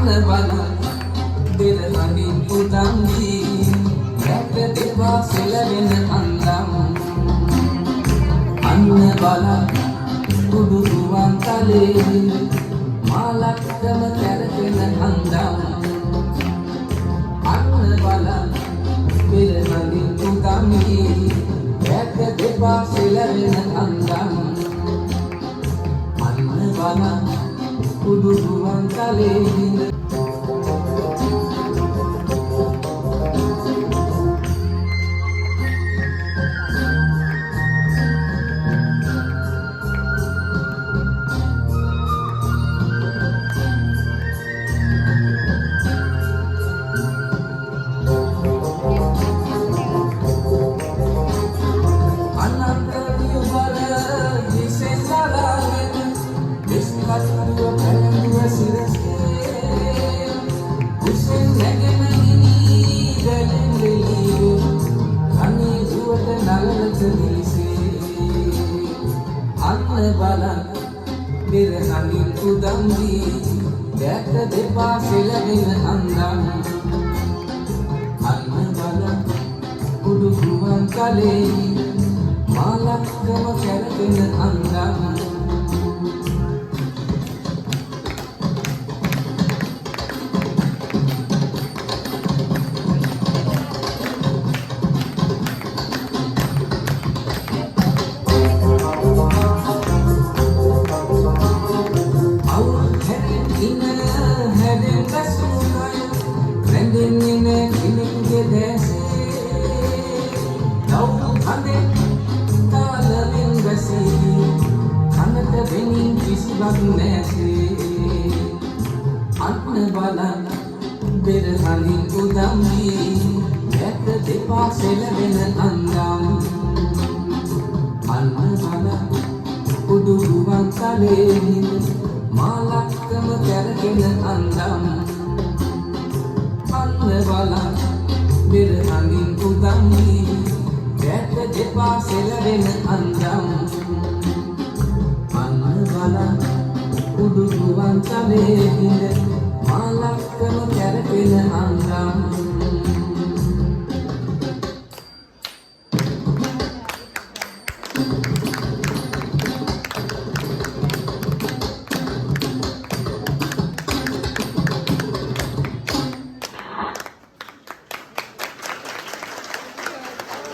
බල දෙරහනින් උදම් වී රැක දෙපා සෙලවෙන අන්දම් අන්න බල කුඩු රුවන් තලේ මාලක්කම කැරකෙන අන්දම් අන්න බල දෙරහනින් උදම් වී රැක දෙපා සෙලවෙන අන්දම් අන්න බල කුඩු රුවන් තලේ බලන් දෙරහනින් උදම් වී දැක දෙපා සෙලවෙන අන්දම් අන්න බලන් උඩු ගුවන් කලේ මාලක්කම කැරකෙන අන්දම් අන්න බලන් දෙරහනින් උදම් වී දැක දෙපා සෙලවෙන අන්දම් අන්න බලන් උඩු රුවන් තලේ මාලක්කම කැරකෙන අන්දම් අන්න බලන් දෙරහනින් උදම් වී දැක දෙපා සෙලවෙන අන්දම් අන්න බලන් උඩු රුවන් තලේ මාලක්කම කැරකෙන අන්දම්